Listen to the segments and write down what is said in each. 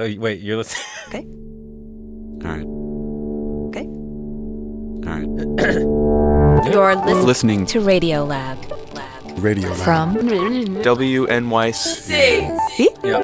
Oh, wait, you're listening? Okay. All right. Okay. All right. You're Listening to Radiolab. Radiolab. From WNYC. See? Yeah.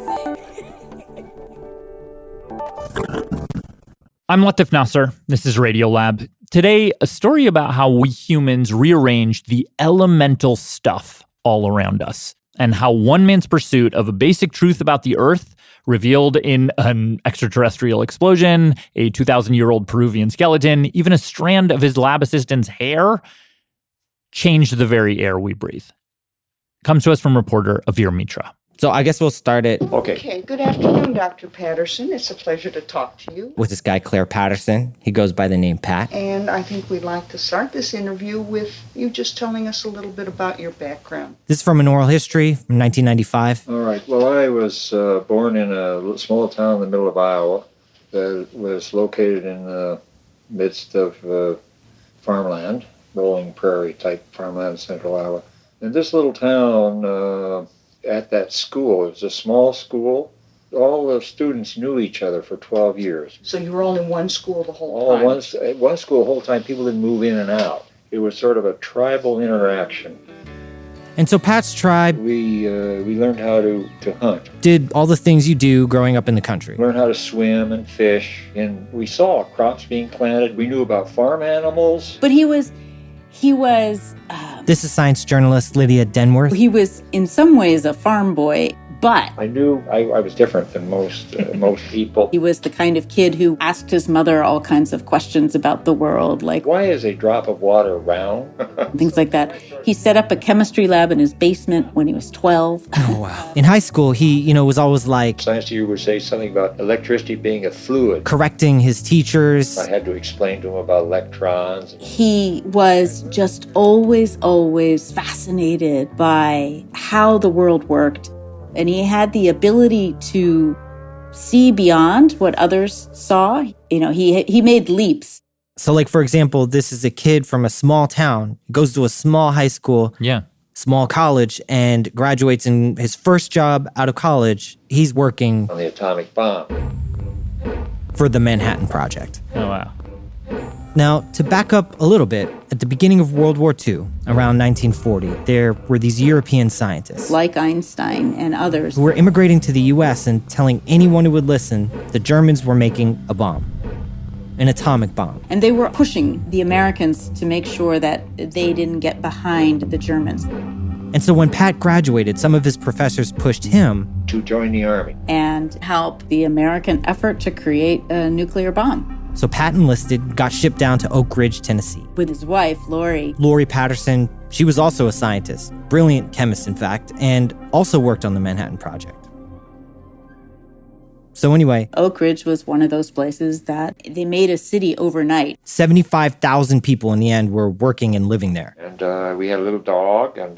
I'm Latif Nasser. This is Radiolab. Today, a story about how we humans rearranged the elemental stuff all around us, and how one man's pursuit of a basic truth about the Earth, revealed in an extraterrestrial explosion, a 2,000-year-old Peruvian skeleton, even a strand of his lab assistant's hair, changed the very air we breathe. Comes to us from reporter Avir Mitra. So I guess we'll start it Okay, good afternoon, Dr. Patterson. It's a pleasure to talk to you. with this guy, Claire Patterson. He goes by the name Pat. And I think we'd like to start this interview with you just telling us a little bit about your background. This is from an oral history from 1995. All right. Well, I was born in a small town in the middle of Iowa that was located in the midst of farmland, rolling prairie type farmland in central Iowa. And this little town, at that school, it was a small school. All the students knew each other for 12 years. So you were only in one school the whole All time? one school the whole time. People didn't move in and out. It was sort of a tribal interaction. And so Pat's tribe We learned how to hunt. did all the things you do growing up in the country. Learn how to swim and fish, and we saw crops being planted. We knew about farm animals. But he was This is science journalist Lydia Denworth. in some ways a farm boy, but I knew I was different than most people. he was the kind of kid who asked his mother all kinds of questions about the world, like Why is a drop of water round? things like that. He set up a chemistry lab in his basement when he was 12. Oh, wow. In high school, he, was always like Science teacher would say something about electricity being a fluid. correcting his teachers. I had to explain to him about electrons. He was just always fascinated by how the world worked. And he had the ability to see beyond what others saw. He made leaps. So like, for example, this is a kid from a small town, goes to a small high school, Yeah. small college, and graduates in his first job out of college. He's working On the atomic bomb. for the Manhattan Project. Oh, wow. Now, to back up a little bit, at the beginning of World War II, around 1940, there were these European scientists Like Einstein and others. who were immigrating to the US and telling anyone who would listen the Germans were making a bomb, an atomic bomb. And they were pushing the Americans to make sure that they didn't get behind the Germans. And so when Pat graduated, some of his professors pushed him To join the army. And help the American effort to create a nuclear bomb. So Pat enlisted, got shipped down to Oak Ridge, Tennessee. With his wife, Lori. Lori Patterson, she was also a scientist, brilliant chemist in fact, and also worked on the Manhattan Project. So anyway, Oak Ridge was one of those places that they made a city overnight. 75,000 people in the end were working and living there. And we had a little dog, and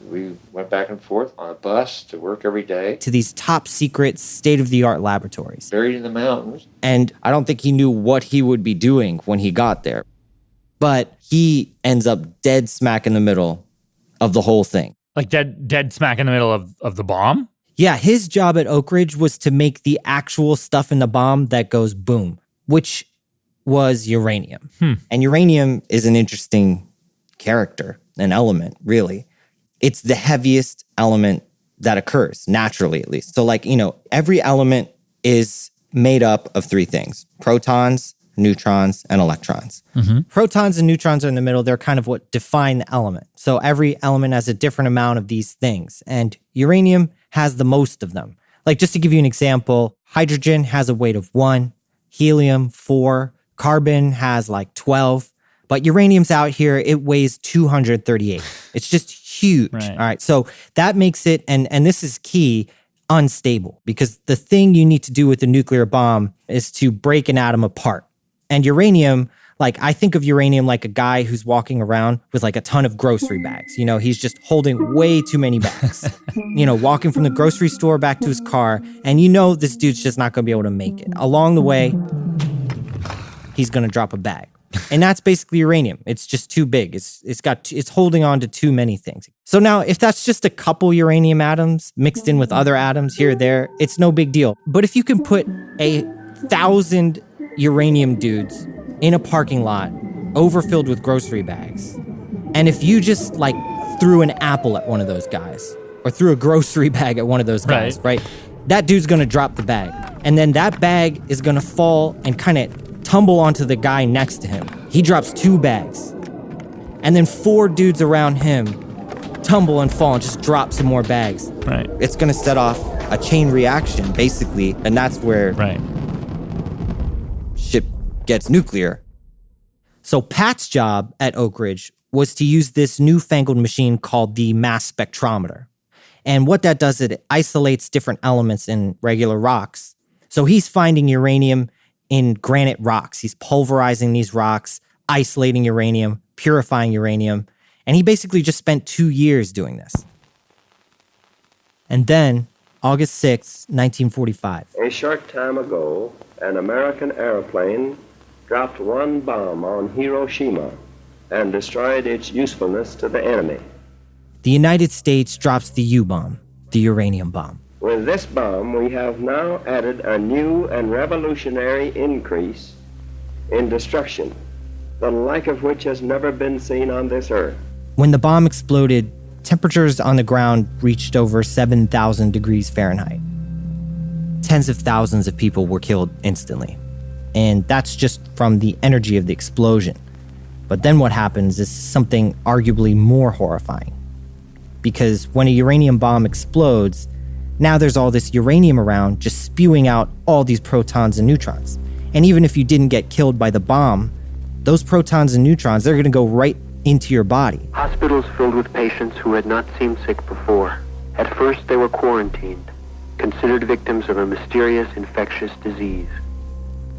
we went back and forth on a bus to work every day. To these top secret, state-of-the-art laboratories. Buried in the mountains. And I don't think he knew what he would be doing when he got there. But he ends up dead smack in the middle of the whole thing. Like dead smack in the middle of the bomb? Yeah, his job at Oak Ridge was to make the actual stuff in the bomb that goes boom, which was uranium. And uranium is an interesting character, an element, really. It's the heaviest element that occurs, naturally at least. So every element is made up of three things: protons, neutrons, and electrons. Protons and neutrons are in the middle. They're kind of what define the element. So every element has a different amount of these things. And uranium has the most of them. Like, just to give you an example, hydrogen has a weight of 1, helium 4, carbon has 12, but uranium's out here, it weighs 238. It's just huge. Right. All right, so that makes it, and this is key, unstable, because the thing you need to do with a nuclear bomb is to break an atom apart. And uranium, I think of uranium like a guy who's walking around with a ton of grocery bags. He's just holding way too many bags. Walking from the grocery store back to his car, and this dude's just not going to be able to make it. Along the way, he's going to drop a bag. And that's basically uranium. It's just too big. It's holding on to too many things. So now if that's just a couple uranium atoms mixed in with other atoms here or there, it's no big deal. But if you can put 1,000 uranium dudes in a parking lot overfilled with grocery bags, and if you just like threw an apple at one of those guys or threw a grocery bag at one of those guys, right? That dude's gonna drop the bag. And then that bag is gonna fall and kind of tumble onto the guy next to him. He drops 2 bags. And then 4 dudes around him tumble and fall and just drop some more bags. Right. It's gonna set off a chain reaction, basically, and that's where shit gets nuclear. So Pat's job at Oak Ridge was to use this newfangled machine called the mass spectrometer. And what that does, it isolates different elements in regular rocks. So he's finding uranium in granite rocks. He's pulverizing these rocks, isolating uranium, purifying uranium. And he basically just spent 2 years doing this. And then, August 6, 1945. A short time ago, an American airplane dropped one bomb on Hiroshima and destroyed its usefulness to the enemy. The United States drops the U-bomb, the uranium bomb. With this bomb, we have now added a new and revolutionary increase in destruction, the like of which has never been seen on this earth. When the bomb exploded, temperatures on the ground reached over 7,000 degrees Fahrenheit. Tens of thousands of people were killed instantly. And that's just from the energy of the explosion. But then what happens is something arguably more horrifying. Because when a uranium bomb explodes, now there's all this uranium around just spewing out all these protons and neutrons. And even if you didn't get killed by the bomb, those protons and neutrons, they're going to go right into your body. Hospitals filled with patients who had not seemed sick before. At first, they were quarantined, considered victims of a mysterious infectious disease.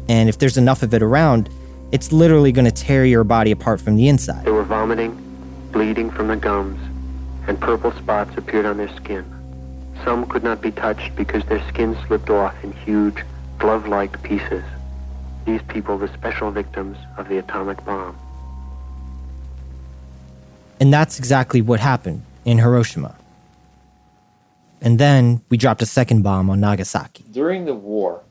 And if there's enough of it around, it's literally going to tear your body apart from the inside. They were vomiting, bleeding from the gums, and purple spots appeared on their skin. Some could not be touched because their skin slipped off in huge, glove-like pieces. These people were special victims of the atomic bomb. And that's exactly what happened in Hiroshima. And then we dropped a second bomb on Nagasaki. During the war,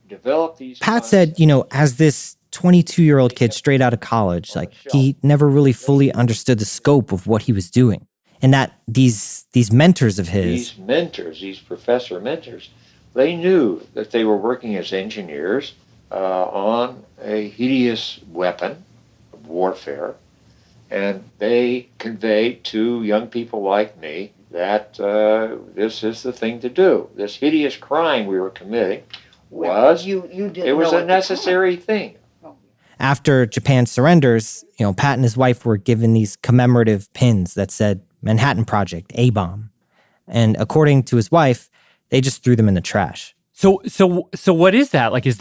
developed these... Pat said, as this 22-year-old kid straight out of college, he never really fully understood the scope of what he was doing. And that these mentors of his... These professor mentors, they knew that they were working as engineers on a hideous weapon of warfare. And they conveyed to young people like me that this is the thing to do. This hideous crime we were committing was a necessary thing. After Japan surrenders, Pat and his wife were given these commemorative pins that said Manhattan Project, A-bomb. And according to his wife, they just threw them in the trash. So what is that? Is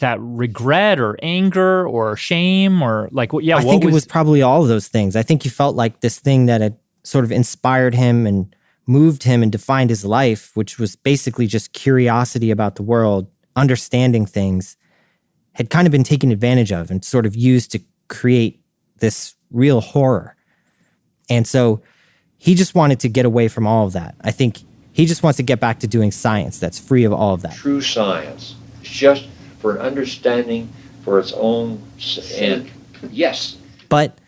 that regret or anger or shame or I think it was probably all of those things. I think he felt like this thing that had sort of inspired him and moved him and defined his life, which was basically just curiosity about the world, understanding things, had kind of been taken advantage of and sort of used to create this real horror. And so he just wanted to get away from all of that. I think he just wants to get back to doing science that's free of all of that. True science. It's just for an understanding for its own end. Yes. But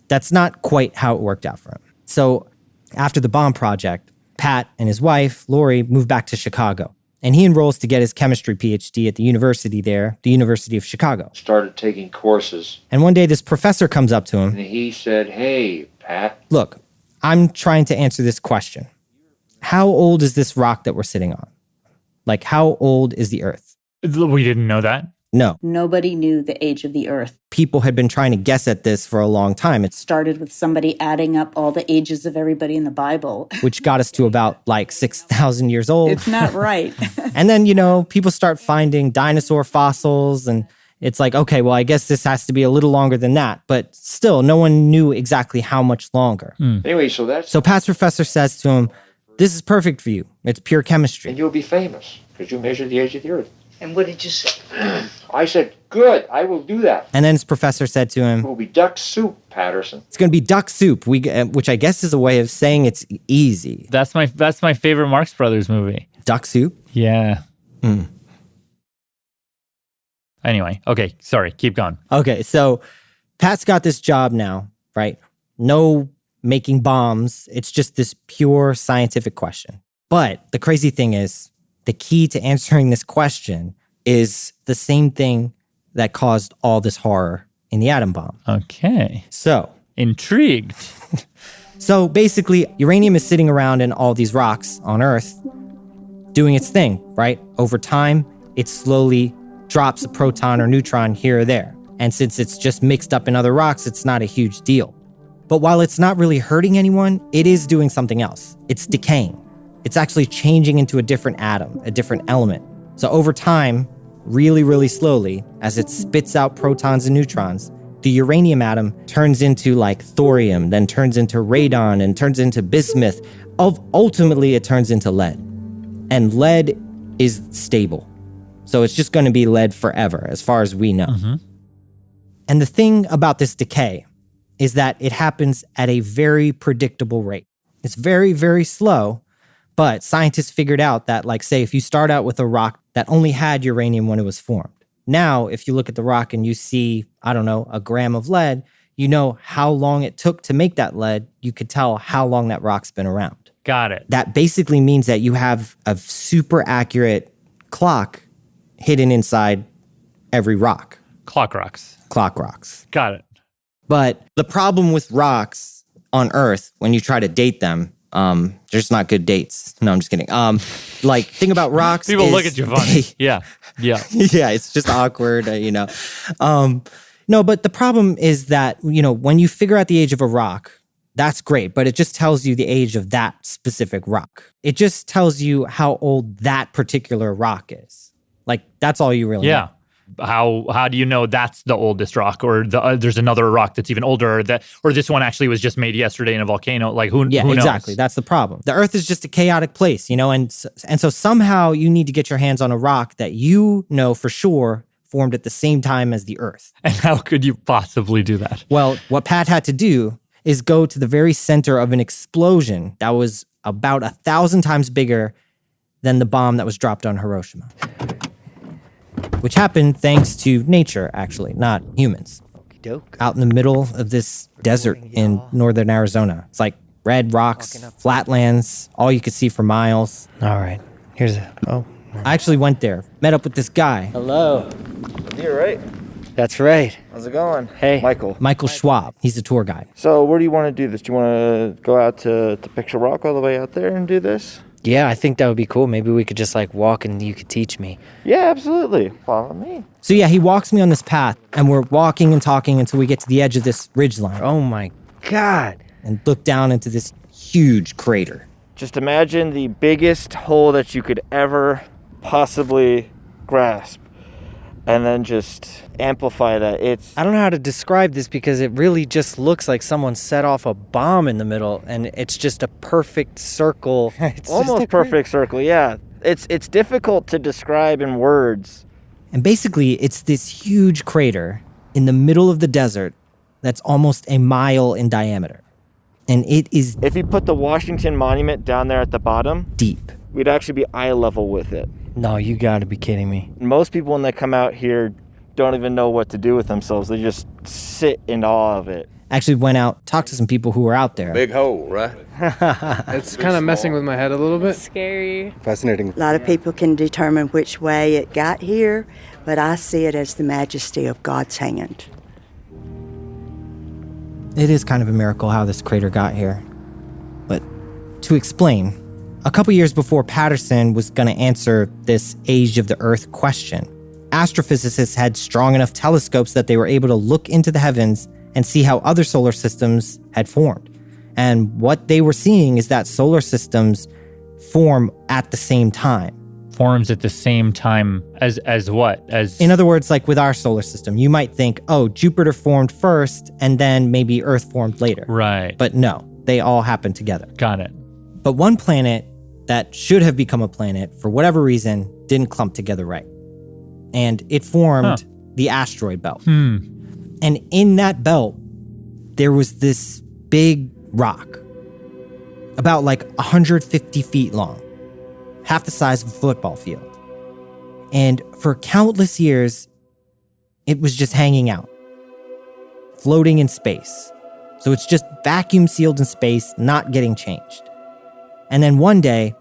that's not quite how it worked out for him. So after the bomb project, Pat and his wife, Lori, moved back to Chicago. And he enrolls to get his chemistry PhD at the university there, the University of Chicago. Started taking courses. And one day this professor comes up to him. And he said, "Hey, Pat. Look, I'm trying to answer this question. How old is this rock that we're sitting on? How old is the Earth?" We didn't know that. No. Nobody knew the age of the Earth. People had been trying to guess at this for a long time. It started with somebody adding up all the ages of everybody in the Bible. Which got us to about 6,000 years old. It's not right. And then, people start finding dinosaur fossils and it's okay, well, I guess this has to be a little longer than that. But still, no one knew exactly how much longer. Anyway, so Pat's professor says to him, "This is perfect for you. It's pure chemistry. And you'll be famous because you measure the age of the Earth." And what did you say? I said, Good, I will do that. And then his professor said to him, It will be duck soup, Patterson. it's going to be duck soup, which I guess is a way of saying it's easy. That's my favorite Marx Brothers movie. Duck soup? Yeah. Anyway, okay, sorry, keep going. Okay, so Pat's got this job now, right? No making bombs. It's just this pure scientific question. But the crazy thing is, the key to answering this question is the same thing that caused all this horror in the atom bomb. Okay. So, Intrigued. So basically, uranium is sitting around in all these rocks on Earth doing its thing, right? Over time, it slowly drops a proton or neutron here or there. And since it's just mixed up in other rocks, it's not a huge deal. But while it's not really hurting anyone, it is doing something else. It's decaying. It's actually changing into a different atom, a different element. So over time, really, really slowly, as it spits out protons and neutrons, the uranium atom turns into like thorium, then turns into radon, and turns into bismuth. Ultimately, it turns into lead. And lead is stable. So it's just going to be lead forever, as far as we know. Mm-hmm. And the thing about this decay is that it happens at a very predictable rate. It's very, very slow, but scientists figured out that, like, say, if you start out with a rock that only had uranium when it was formed, now, if you look at the rock and you see, I don't know, a gram of lead, you know how long it took to make that lead. You could tell how long that rock's been around. Got it. That basically means that you have a super accurate clock hidden inside every rock. Clock rocks. Clock rocks. Got it. But the problem with rocks on Earth, when you try to date them, there's not good dates. No, I'm just kidding. Like, thing about rocks People look at you funny. Yeah. Yeah, it's just awkward, No, but the problem is that, when you figure out the age of a rock, that's great, but it just tells you the age of that specific rock. It just tells you how old that particular rock is. Like, that's all you really know. How do you know that's the oldest rock, or there's another rock that's even older, or this one actually was just made yesterday in a volcano? Like, who knows? Exactly. That's the problem. The Earth is just a chaotic place, and so somehow you need to get your hands on a rock that you know for sure formed at the same time as the Earth. And how could you possibly do that? Well, what Pat had to do is go to the very center of an explosion that was about 1,000 times bigger than the bomb that was dropped on Hiroshima. Which happened thanks to nature, actually, not humans. Out in the middle of this desert in northern Arizona. It's like red rocks, flatlands, all you could see for miles. All right. I actually went there, met up with this guy. Hello. You're right. That's right. How's it going? Hey. Michael Schwab. He's the tour guide. So where do you want to do this? Do you want to go out to Picture Rock all the way out there and do this? Yeah, I think that would be cool. Maybe we could just walk and you could teach me. Yeah, absolutely. Follow me. So yeah, he walks me on this path and we're walking and talking until we get to the edge of this ridgeline. Oh my God. And look down into this huge crater. Just imagine the biggest hole that you could ever possibly grasp. And then just amplify that. I don't know how to describe this because it really just looks like someone set off a bomb in the middle and it's just a perfect circle. It's almost perfect circle, yeah. It's difficult to describe in words. And basically, it's this huge crater in the middle of the desert that's almost a mile in diameter. And it is... If you put the Washington Monument down there at the bottom... Deep. We'd actually be eye level with it. No, you gotta be kidding me. Most people, when they come out here, don't even know what to do with themselves. They just sit in awe of it. Actually went out, talked to some people who were out there. Big hole, right? It's kind of messing with my head a little bit. Scary. Fascinating. A lot of people can determine which way it got here, but I see it as the majesty of God's hand. It is kind of a miracle how this crater got here. But to explain, a couple years before Patterson was going to answer this age of the Earth question, astrophysicists had strong enough telescopes that they were able to look into the heavens and see how other solar systems had formed. And what they were seeing is that solar systems form at the same time. Forms at the same time as what? In other words, like with our solar system, you might think, oh, Jupiter formed first and then maybe Earth formed later. Right. But no, they all happened together. Got it. But one planet that should have become a planet, for whatever reason, didn't clump together right. And it formed the asteroid belt. And in that belt, there was this big rock, about like 150 feet long, half the size of a football field. And for countless years, it was just hanging out, floating in space. So it's just vacuum sealed in space, not getting changed. And then one day,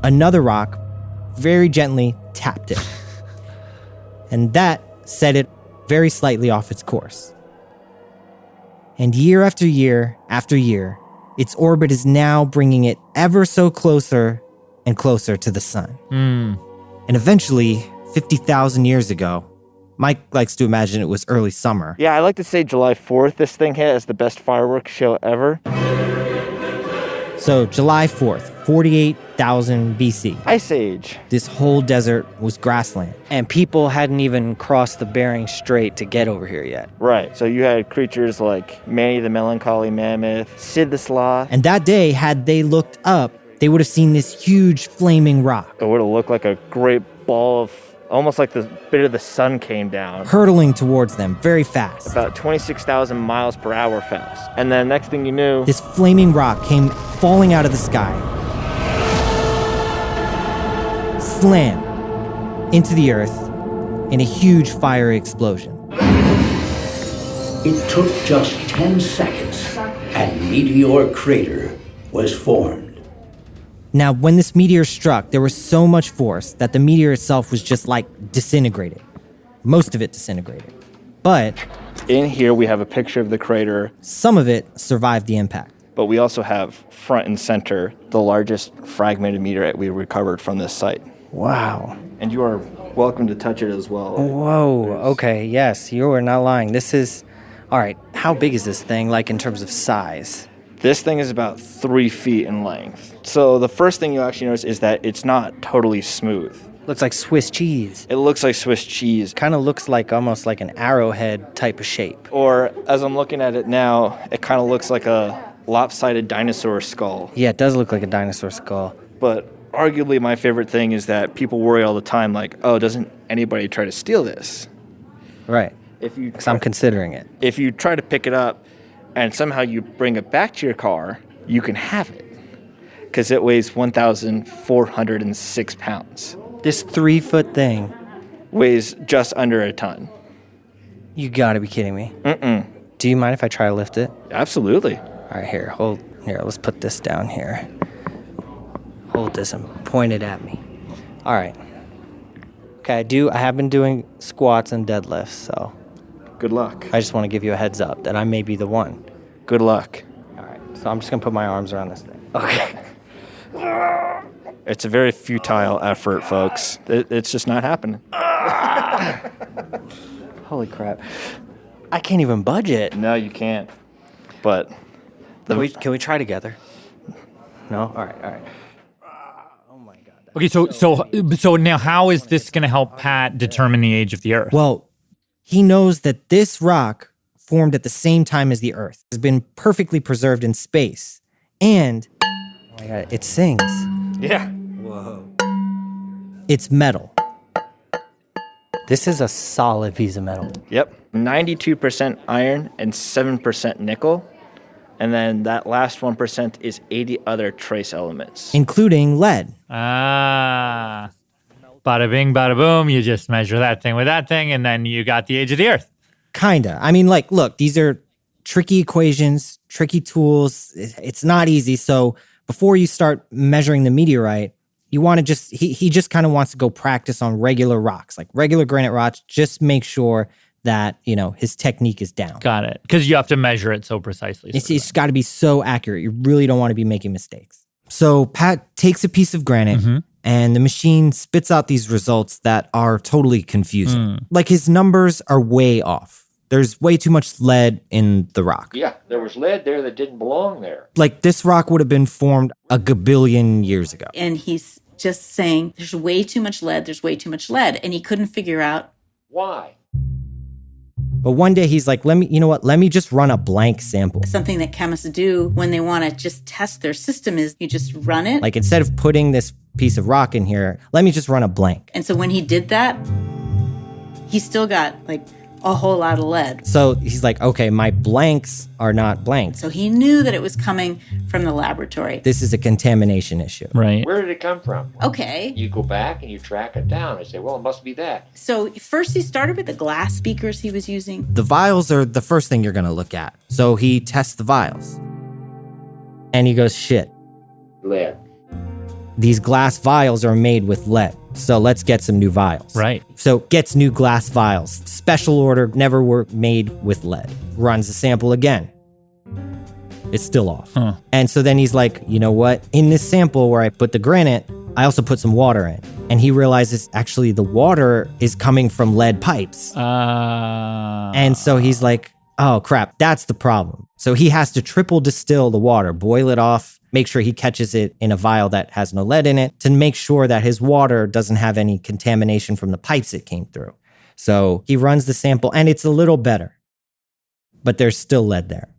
another rock very gently tapped it. And that set it very slightly off its course. And year after year after year, its orbit is now bringing it ever so closer and closer to the sun. And eventually, 50,000 years ago, Mike likes to imagine it was early summer. Yeah, I like to say July 4th this thing hit as the best fireworks show ever. So July 4th, 48,000 BC. Ice Age. This whole desert was grassland. And people hadn't even crossed the Bering Strait to get over here yet. Right. So you had creatures like Manny the Melancholy Mammoth, Sid the Sloth. And that day, had they looked up, they would have seen this huge flaming rock. It would have looked like a great ball of, almost like the bit of the sun came down. Hurtling towards them very fast. About 26,000 miles per hour fast. And then next thing you knew, this flaming rock came falling out of the sky. Slam into the earth in a huge fiery explosion. It took just 10 seconds and Meteor Crater was formed. Now, when this meteor struck, there was so much force that the meteor itself was just like disintegrated. Most of it disintegrated. But in here we have a picture of the crater. Some of it survived the impact. But we also have front and center the largest fragmented meteorite we recovered from this site. Wow. And you are welcome to touch it as well. Whoa, okay, yes, you are not lying. This is, all right, how big is this thing, like in terms of size? This thing is about 3 feet in length. So the first thing you actually notice is that it's not totally smooth. Looks like Swiss cheese. It looks like Swiss cheese. Kind of looks like almost like an arrowhead type of shape. Or as I'm looking at it now, it kind of looks like a lopsided dinosaur skull. Yeah, it does look like a dinosaur skull. But arguably my favorite thing is that people worry all the time like, oh, doesn't anybody try to steal this? Right. Because I'm considering it. If you try to pick it up and somehow you bring it back to your car, you can have it. Because it weighs 1,406 pounds. This 3-foot thing weighs just under a ton. You gotta be kidding me. Mm-mm. Do you mind if I try to lift it? Absolutely. All right, here, let's put this down here. Hold this and point it at me. All right. Okay, I have been doing squats and deadlifts, so. Good luck. I just want to give you a heads up that I may be the one. Good luck. All right, so I'm just gonna put my arms around this thing. Okay. It's a very futile effort, folks. It's just not happening. Holy crap. I can't even budge it. No, you can't. But Can we try together? No? All right. Oh my God. Okay, so now how is this going to help Pat determine the age of the Earth? Well, he knows that this rock formed at the same time as the Earth, has been perfectly preserved in space, and oh my God, it sings. Yeah. Whoa. It's metal. This is a solid piece of metal. Yep. 92% iron and 7% nickel. And then that last 1% is 80 other trace elements. Including lead. Bada bing, bada boom. You just measure that thing with that thing, and then you got the age of the Earth. Kinda. I mean, like, look, these are tricky equations, tricky tools. It's not easy. So before you start measuring the meteorite, you want to he just kind of wants to go practice on regular rocks, like regular granite rocks. Just make sure that, his technique is down. Got it. Because you have to measure it so precisely. It's got to be so accurate. You really don't want to be making mistakes. So Pat takes a piece of granite and the machine spits out these results that are totally confusing. Like his numbers are way off. There's way too much lead in the rock. Yeah, there was lead there that didn't belong there. Like this rock would have been formed a gabillion years ago. And he's just saying, there's way too much lead, and he couldn't figure out why. But one day he's like, let me just run a blank sample. Something that chemists do when they want to just test their system is you just run it. Like instead of putting this piece of rock in here, let me just run a blank. And so when he did that, He still got like a whole lot of lead. So he's like, okay, my blanks are not blanks. So he knew that it was coming from the laboratory. This is a contamination issue. Right. Where did it come from? Okay. You go back and you track it down. I say, well, it must be that. So first he started with the glass speakers he was using. The vials are the first thing you're going to look at. So he tests the vials. And he goes, shit. Lead. These glass vials are made with lead. So let's get some new vials. Right. So gets new glass vials. Special order, never were made with lead. Runs the sample again. It's still off. Huh. And so then he's like, you know what? In this sample where I put the granite, I also put some water in. And he realizes actually the water is coming from lead pipes. And so he's like, oh crap, that's the problem. So he has to triple distill the water, boil it off, make sure he catches it in a vial that has no lead in it to make sure that his water doesn't have any contamination from the pipes it came through. So he runs the sample and it's a little better, but there's still lead there.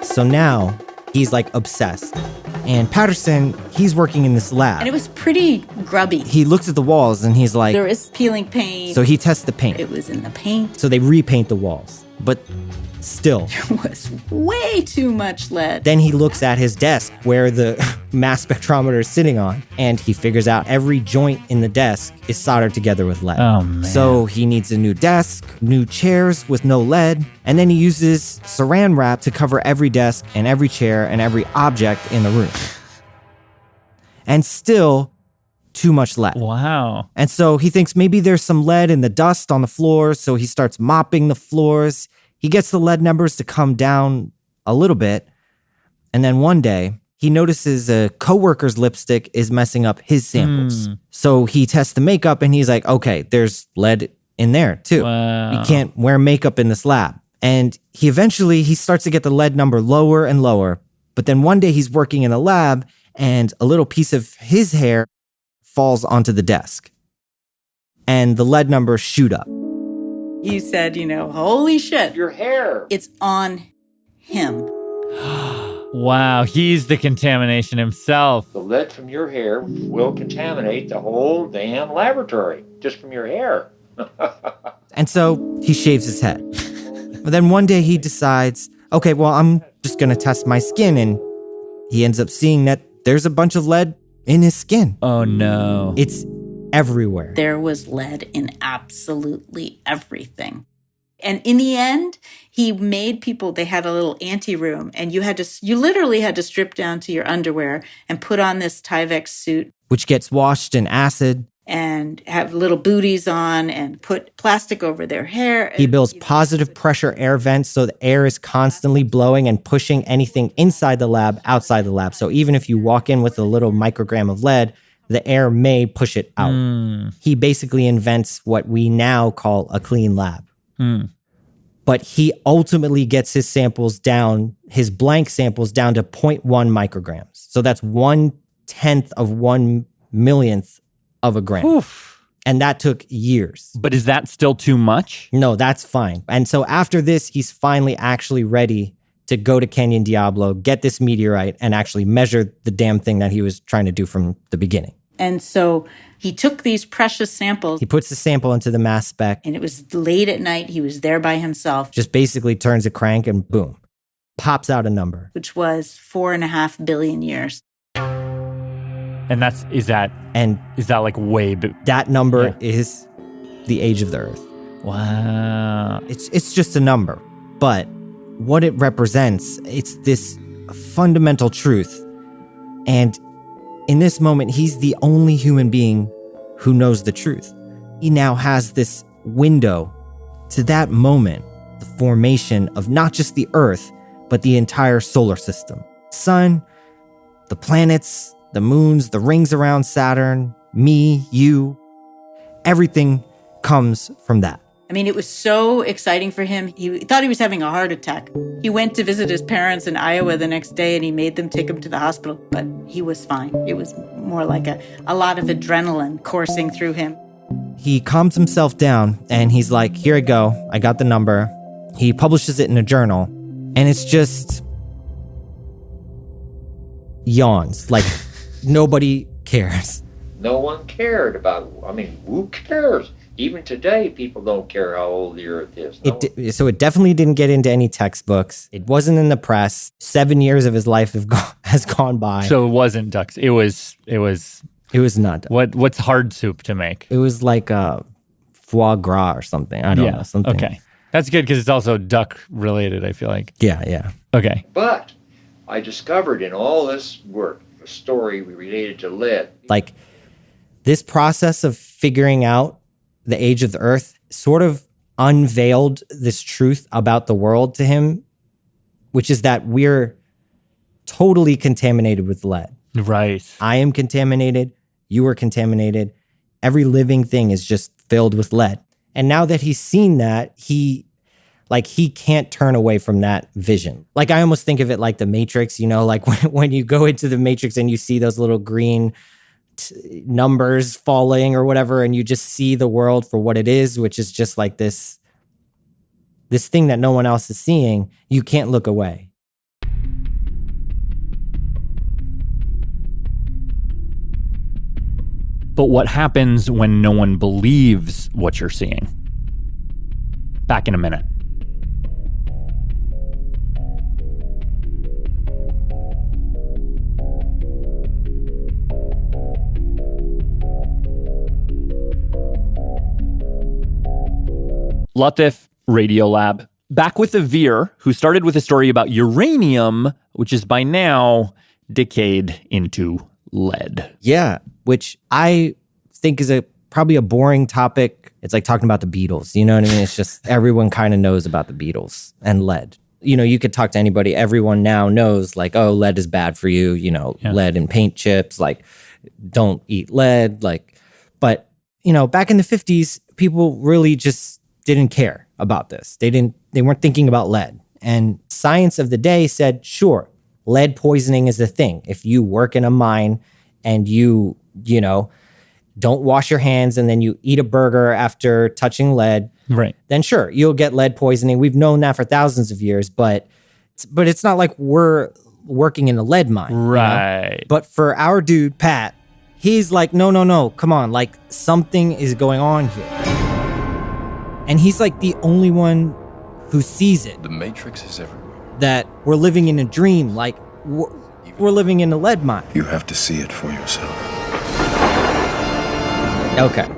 So now he's like obsessed. And Patterson, he's working in this lab. And it was pretty grubby. He looks at the walls and he's like... There is peeling paint. So he tests the paint. It was in the paint. So they repaint the walls. But still... There was way too much lead. Then he looks at his desk where the mass spectrometer is sitting on, and he figures out every joint in the desk is soldered together with lead. Oh, man. So he needs a new desk, new chairs with no lead, and then he uses saran wrap to cover every desk and every chair and every object in the room. And still, too much lead. Wow. And so he thinks maybe there's some lead in the dust on the floors, so he starts mopping the floors. He gets the lead numbers to come down a little bit. And then one day, he notices a coworker's lipstick is messing up his samples. So he tests the makeup and he's like, okay, there's lead in there too. Wow. You can't wear makeup in this lab. And he starts to get the lead number lower and lower. But then one day he's working in the lab and a little piece of his hair falls onto the desk. And the lead numbers shoot up. He said, holy shit. Your hair. It's on him. Wow, he's the contamination himself. The lead from your hair will contaminate the whole damn laboratory, just from your hair. And so he shaves his head. But then one day he decides, okay, well, I'm just going to test my skin. And he ends up seeing that there's a bunch of lead in his skin. Oh, no. It's everywhere. There was lead in absolutely everything. And in the end, he made people, they had a little anteroom, and you literally had to strip down to your underwear and put on this Tyvek suit. Which gets washed in acid. And have little booties on and put plastic over their hair. He builds positive pressure air vents so the air is constantly blowing and pushing anything inside the lab outside the lab. So even if you walk in with a little microgram of lead, the air may push it out. He basically invents what we now call a clean lab. But he ultimately gets his samples down, his blank samples down to 0.1 micrograms. So that's 1/10 of 1/1,000,000th of a gram. Oof. And that took years. But is that still too much? No, that's fine. And so after this, he's finally actually ready to go to Canyon Diablo, get this meteorite, and actually measure the damn thing that he was trying to do from the beginning. And so he took these precious samples. He puts the sample into the mass spec. And it was late at night. He was there by himself. Just basically turns a crank and boom, pops out a number. Which was 4.5 billion years. And is that like way big? That number is the age of the Earth. Wow. It's just a number. But what it represents, it's this fundamental truth. And in this moment, he's the only human being who knows the truth. He now has this window to that moment, the formation of not just the Earth, but the entire solar system. Sun, the planets, the moons, the rings around Saturn, me, you, everything comes from that. I mean, it was so exciting for him. He thought he was having a heart attack. He went to visit his parents in Iowa the next day and he made them take him to the hospital, but he was fine. It was more like a lot of adrenaline coursing through him. He calms himself down and he's like, here I go. I got the number. He publishes it in a journal and it's just yawns. Like nobody cares. No one cared about, I mean, who cares? Even today, people don't care how old the Earth is. So it definitely didn't get into any textbooks. It wasn't in the press. 7 years of his life has gone by. So it wasn't ducks. It was not. What's hard soup to make? It was like foie gras or something. I don't know. Something. Okay. That's good because it's also duck related, I feel like. Yeah. Okay. But I discovered in all this work, a story related to lead. Like this process of figuring out the age of the Earth sort of unveiled this truth about the world to him, which is that we're totally contaminated with lead. Right. I am contaminated. You are contaminated. Every living thing is just filled with lead. And now that he's seen that, he can't turn away from that vision. Like I almost think of it like the Matrix, like when you go into the Matrix and you see those little green numbers falling or whatever, and you just see the world for what it is, which is just like this thing that no one else is seeing. You can't look away. But what happens when no one believes what you're seeing? Back in a minute. Latif, Radiolab, back with a Veer who started with a story about uranium, which is by now decayed into lead. Yeah, which I think is probably a boring topic. It's like talking about the Beatles. You know what I mean? It's just everyone kind of knows about the Beatles and lead. You could talk to anybody. Everyone now knows like, oh, lead is bad for you. Lead in paint chips. Like, don't eat lead. But back in the 50s, people really just didn't care about this. They weren't thinking about lead. And science of the day said, sure, lead poisoning is the thing. If you work in a mine and you don't wash your hands and then you eat a burger after touching lead, right? Then sure, you'll get lead poisoning. We've known that for thousands of years, but it's not like we're working in a lead mine. Right. But for our dude, Pat, he's like, no, come on. Like something is going on here. And he's like the only one who sees it. The Matrix is everywhere. That we're living in a dream, like we're living in a lead mine. You have to see it for yourself. Okay.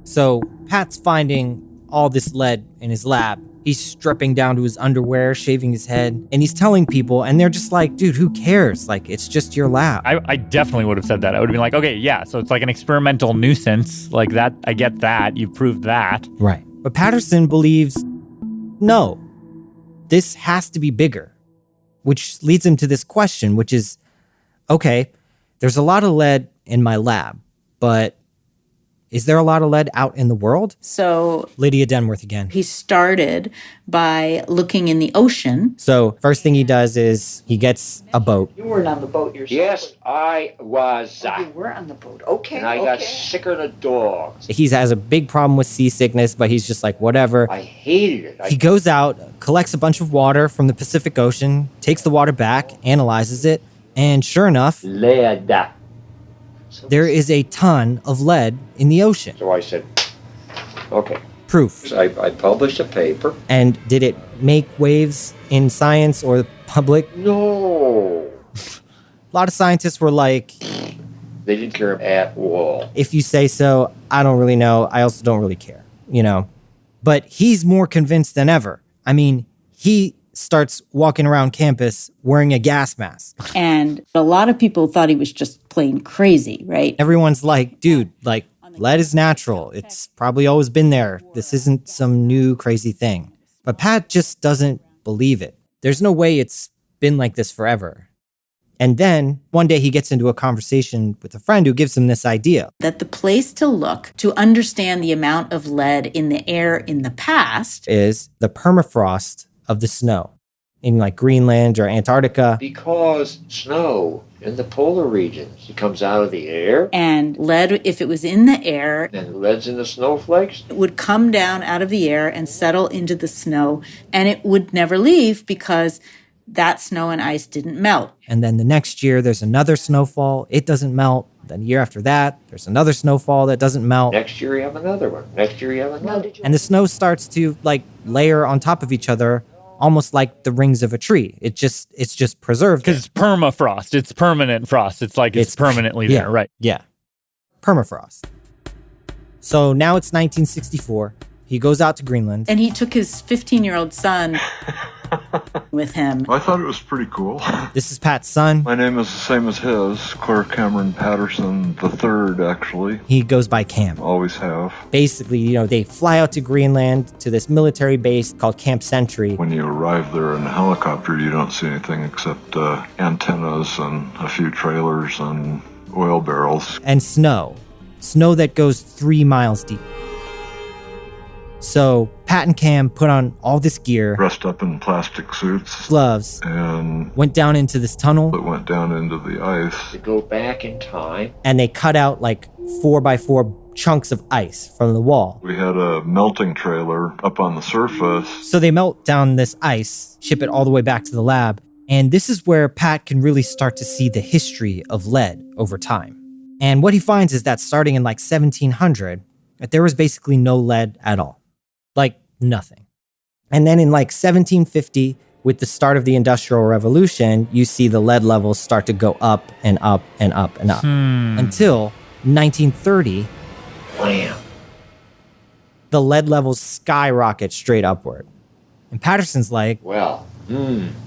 So Pat's finding all this lead in his lab. He's stripping down to his underwear, shaving his head, and he's telling people, and they're just like, dude, who cares? Like, it's just your lab. I definitely would have said that. I would have been like, okay, yeah, so it's like an experimental nuisance. Like that, I get that. You've proved that. Right. But Patterson believes, no, this has to be bigger, which leads him to this question, which is, okay, there's a lot of lead in my lab, but is there a lot of lead out in the world? So Lydia Denworth again. He started by looking in the ocean. So first thing he does is he gets a boat. You weren't on the boat yourself. Yes, I was. You were on the boat. Okay. And I got sicker than a dog. He has a big problem with seasickness, but he's just like, whatever. I hated it. He goes out, collects a bunch of water from the Pacific Ocean, takes the water back, analyzes it, and sure enough, lead. There is a ton of lead in the ocean. So I said, okay. Proof. So I published a paper. And did it make waves in science or the public? No. A lot of scientists were like, they didn't care at all. If you say so, I don't really know. I also don't really care, But he's more convinced than ever. I mean, he starts walking around campus wearing a gas mask. And a lot of people thought he was just plain crazy, right? Everyone's like, dude, like, lead is natural. It's probably always been there. This isn't some new crazy thing. But Pat just doesn't believe it. There's no way it's been like this forever. And then one day he gets into a conversation with a friend who gives him this idea. That the place to look to understand the amount of lead in the air in the past is the permafrost of the snow in like Greenland or Antarctica. Because snow in the polar regions, it comes out of the air. And lead, if it was in the air, and lead's in the snowflakes, it would come down out of the air and settle into the snow. And it would never leave because that snow and ice didn't melt. And then the next year, there's another snowfall. It doesn't melt. Then the year after that, there's another snowfall that doesn't melt. Next year you have another one. Next year you have another. And the snow starts to like layer on top of each other, almost like the rings of a tree. It's just preserved. Because it's permafrost. It's permanent frost. It's like it's permanently there, right? Yeah. Permafrost. So now it's 1964. He goes out to Greenland. And he took his 15-year-old son with him. I thought it was pretty cool. This is Pat's son. My name is the same as his, Claire Cameron Patterson III, actually. He goes by Cam. Always have. Basically, they fly out to Greenland to this military base called Camp Sentry. When you arrive there in a helicopter, you don't see anything except antennas and a few trailers and oil barrels. And snow. Snow that goes 3 miles deep. So Pat and Cam put on all this gear. Dressed up in plastic suits. Gloves. And went down into this tunnel. It went down into the ice. To go back in time. And they cut out like 4x4 chunks of ice from the wall. We had a melting trailer up on the surface. So they melt down this ice, ship it all the way back to the lab. And this is where Pat can really start to see the history of lead over time. And what he finds is that starting in like 1700, that there was basically no lead at all. Like nothing. And then in like 1750, with the start of the Industrial Revolution, you see the lead levels start to go up and up and up and up. Until 1930, Wham. The lead levels skyrocket straight upward. And Patterson's like, well,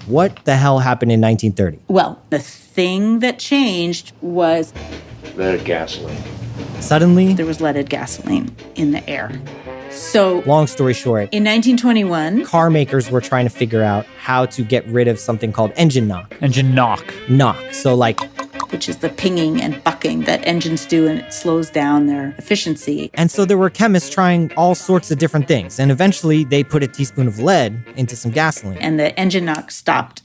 what the hell happened in 1930? Well, the thing that changed was leaded gasoline. Suddenly, there was leaded gasoline in the air. So, long story short, in 1921, car makers were trying to figure out how to get rid of something called engine knock. Engine knock. Knock. So like, which is the pinging and bucking that engines do, and it slows down their efficiency. And so there were chemists trying all sorts of different things. And eventually they put a teaspoon of lead into some gasoline. And the engine knock stopped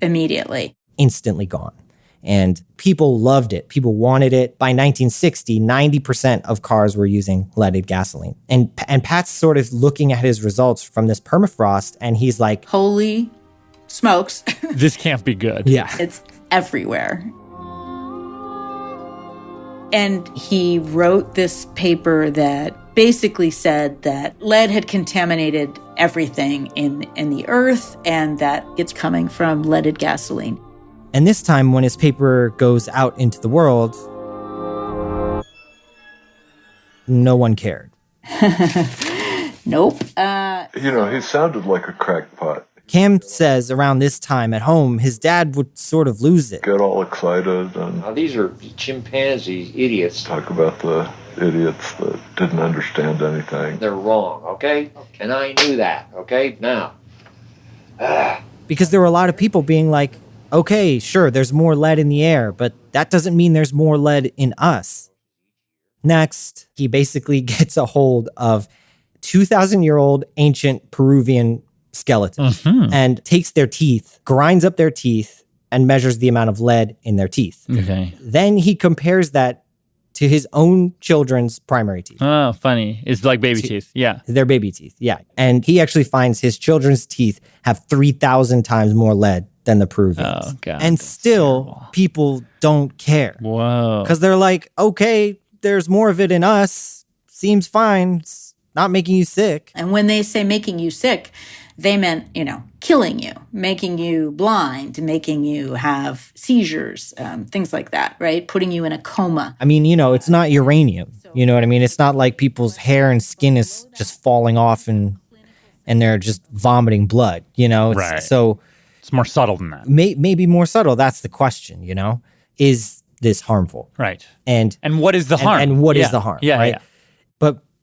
immediately. Instantly gone. And people loved it. People wanted it. By 1960, 90% of cars were using leaded gasoline. And Pat's sort of looking at his results from this permafrost, and he's like, holy smokes. This can't be good. Yeah. It's everywhere. And he wrote this paper that basically said that lead had contaminated everything in the earth, and that it's coming from leaded gasoline. And this time, when his paper goes out into the world, no one cared. Nope. He sounded like a crackpot. Cam says around this time at home, his dad would sort of lose it. Get all excited and... Now, these are chimpanzees, idiots. Talk about the idiots that didn't understand anything. They're wrong, okay? And I knew that, okay? Now. Because there were a lot of people being like, okay, sure, there's more lead in the air, but that doesn't mean there's more lead in us. Next, he basically gets a hold of 2,000-year-old ancient Peruvian skeletons and takes their teeth, grinds up their teeth, and measures the amount of lead in their teeth. Okay. Then he compares that to his own children's primary teeth. Oh, funny. It's like baby teeth. Yeah. Their baby teeth, yeah. And he actually finds his children's teeth have 3,000 times more lead than the Peruvians. Oh, God. And still, people don't care. Whoa. Because they're like, okay, there's more of it in us. Seems fine. It's not making you sick. And when they say making you sick, they meant, killing you, making you blind, making you have seizures, things like that, right? Putting you in a coma. I mean, it's not uranium. You know what I mean? It's not like people's hair and skin is just falling off and they're just vomiting blood, Right. So it's more subtle than that. Maybe more subtle. That's the question, Is this harmful? Right. And what is the harm? And what is the harm? Yeah, right? yeah.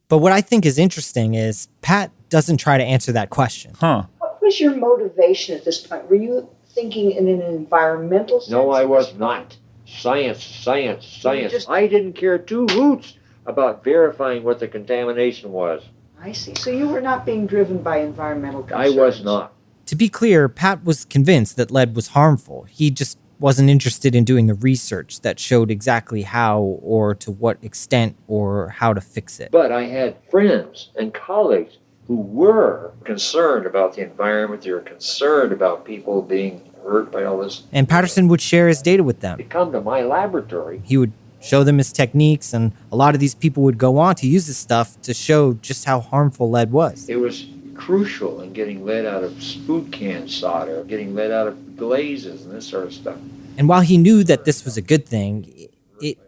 But what I think is interesting is Pat doesn't try to answer that question. What was your motivation at this point? Were you thinking in an environmental sense? No, I was not. Science. I didn't care two hoots about verifying what the contamination was. I see. So you were not being driven by environmental concerns. I was not. To be clear, Pat was convinced that lead was harmful. He just wasn't interested in doing the research that showed exactly how or to what extent or how to fix it. But I had friends and colleagues who were concerned about the environment. They were concerned about people being hurt by all this. And Patterson would share his data with them. They come to my laboratory. He would show them his techniques, and a lot of these people would go on to use this stuff to show just how harmful lead was. It was crucial in getting lead out of food can solder, getting lead out of glazes and this sort of stuff. And while he knew that this was a good thing,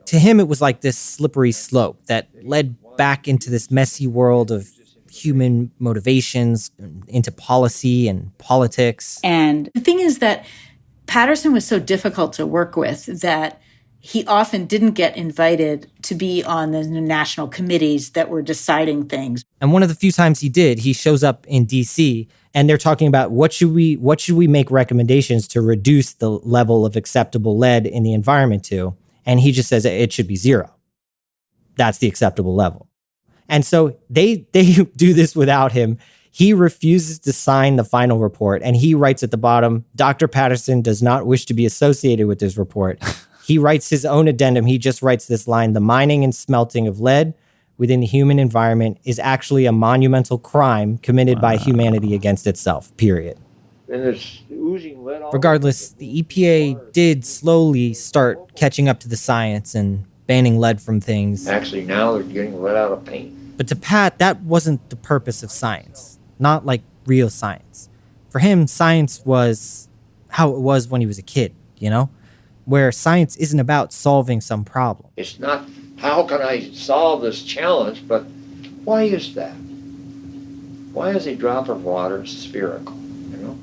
to him it was like this slippery slope that led back into this messy world of human motivations, into policy and politics. And the thing is that Patterson was so difficult to work with that he often didn't get invited to be on the national committees that were deciding things. And one of the few times he did, he shows up in DC and they're talking about what should we make recommendations to reduce the level of acceptable lead in the environment to, and he just says it should be 0. That's the acceptable level. And so they do this without him. He refuses to sign the final report, and he writes at the bottom, Dr. Patterson does not wish to be associated with this report. He writes his own addendum. He just writes this line, the mining and smelting of lead within the human environment is actually a monumental crime committed by humanity against itself, period. And it's oozing lead all Regardless, the EPA did slowly start catching up to the science and banning lead from things. Actually, now they're getting lead out of paint. But to Pat, that wasn't the purpose of science, not like real science. For him, science was how it was when he was a kid, you know? Where science isn't about solving some problem. It's not, how can I solve this challenge, but why is that? Why is a drop of water spherical, you know?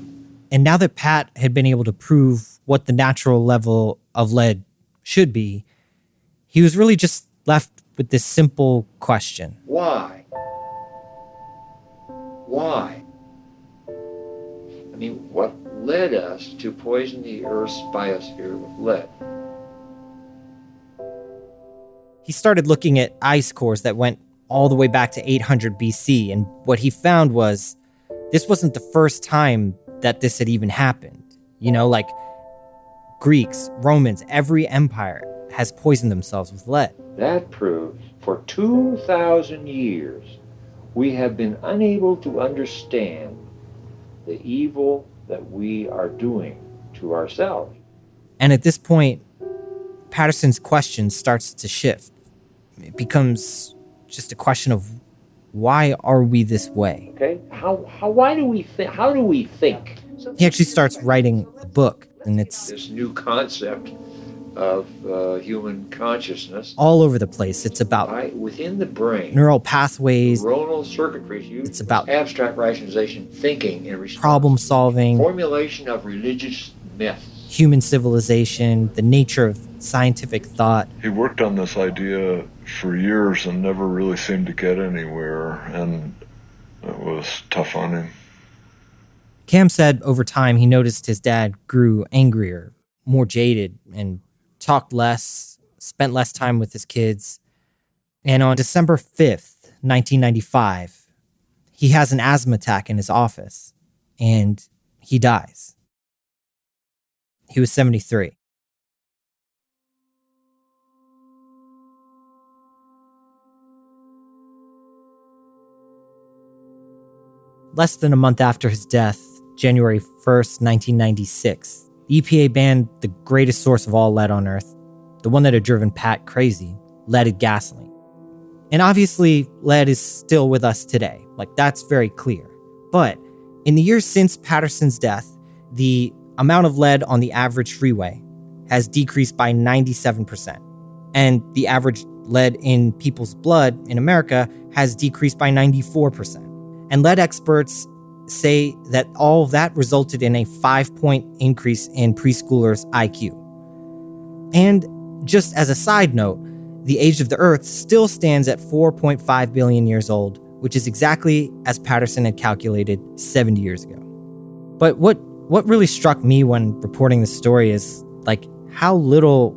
And now that Pat had been able to prove what the natural level of lead should be, he was really just left with this simple question. Why? Why? I mean, what led us to poison the Earth's biosphere with lead? He started looking at ice cores that went all the way back to 800 BC, and what he found was this wasn't the first time that this had even happened. You know, like Greeks, Romans, every empire has poisoned themselves with lead. That proves for 2,000 years we have been unable to understand the evil that we are doing to ourselves. And at this point, Patterson's question starts to shift. It becomes just a question of why are we this way? Okay, why do we think? How do we think? He actually starts writing a book, and it's this new concept of human consciousness all over the place. It's about within the brain, neural pathways, neuronal circuitry. It's about abstract rationalization, thinking, and response, problem solving, formulation of religious myths, human civilization, the nature of scientific thought. He worked on this idea for years and never really seemed to get anywhere, and it was tough on him. Cam said over time he noticed his dad grew angrier, more jaded, and talked less, spent less time with his kids. And on December 5th, 1995, he has an asthma attack in his office, and he dies. He was 73. Less than a month after his death, January 1st, 1996, the EPA banned the greatest source of all lead on Earth, the one that had driven Pat crazy, leaded gasoline. And obviously, lead is still with us today. Like, that's very clear. But in the years since Patterson's death, the amount of lead on the average freeway has decreased by 97%. And the average lead in people's blood in America has decreased by 94%. And lead experts say that all of that resulted in a 5-point increase in preschoolers' IQ. And just as a side note, the age of the Earth still stands at 4.5 billion years old, which is exactly as Patterson had calculated 70 years ago. But what really struck me when reporting this story is like how little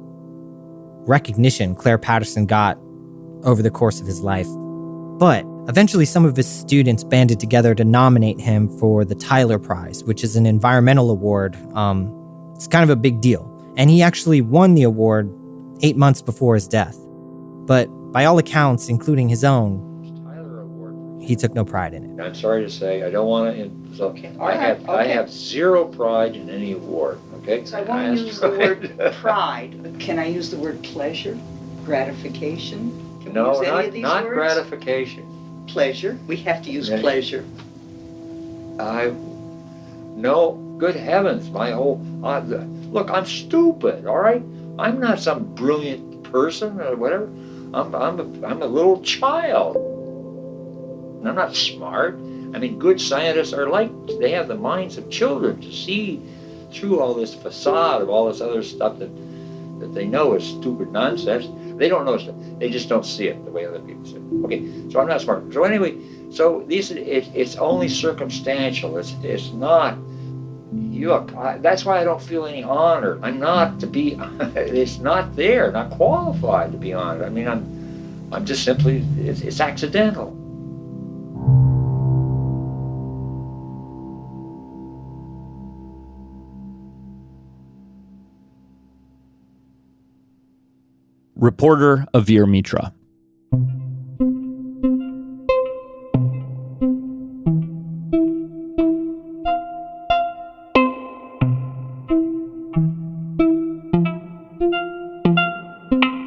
recognition Claire Patterson got over the course of his life. But eventually some of his students banded together to nominate him for the Tyler Prize, which is an environmental award. It's kind of a big deal. And he actually won the award 8 months before his death. But by all accounts, including his own, he took no pride in it. I'm sorry to say, I don't want to. I have zero pride in any award. Okay. So I want to use the word pride. Can I use the word pleasure, gratification? Can we use any of these not words? gratification. Pleasure. We have to use pleasure. No, good heavens, look, I'm stupid, all right? I'm not some brilliant person or whatever. I'm a little child. I'm not smart. I mean, good scientists are they have the minds of children to see through all this facade of all this other stuff that they know is stupid nonsense. They don't know stuff. They just don't see it the way other people see it. Okay, so I'm not smart. So anyway, it's only circumstantial. It's not. That's why I don't feel any honor. I'm not to be. It's not there. Not qualified to be honored. I mean, I'm just simply. It's accidental. Reporter Avir Mitra.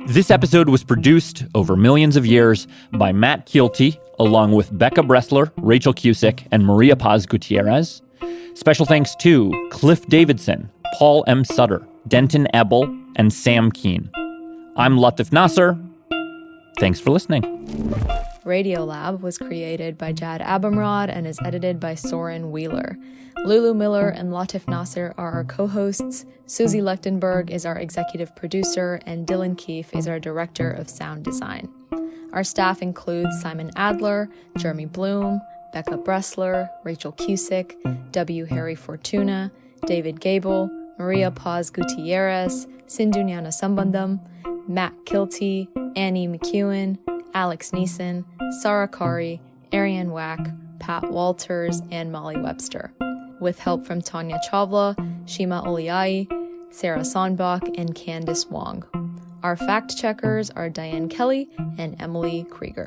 This episode was produced over millions of years by Matt Kielty, along with Becca Bressler, Rachel Cusick, and Maria Paz Gutierrez. Special thanks to Cliff Davidson, Paul M. Sutter, Denton Ebel, and Sam Keene. I'm Latif Nasser. Thanks for listening. Radiolab was created by Jad Abumrad and is edited by Soren Wheeler. Lulu Miller and Latif Nasser are our co-hosts. Susie Lechtenberg is our executive producer, and Dylan Keefe is our director of sound design. Our staff includes Simon Adler, Jeremy Bloom, Becca Bressler, Rachel Cusick, W. Harry Fortuna, David Gable, Maria Paz Gutierrez, Sindhu Sambandam, Matt Kilty, Annie McEwen, Alex Neeson, Sarah Kari, Ariane Wack, Pat Walters, and Molly Webster, with help from Tanya Chawla, Shima Oliai, Sarah Sonbach, and Candice Wong. Our fact checkers are Diane Kelly and Emily Krieger.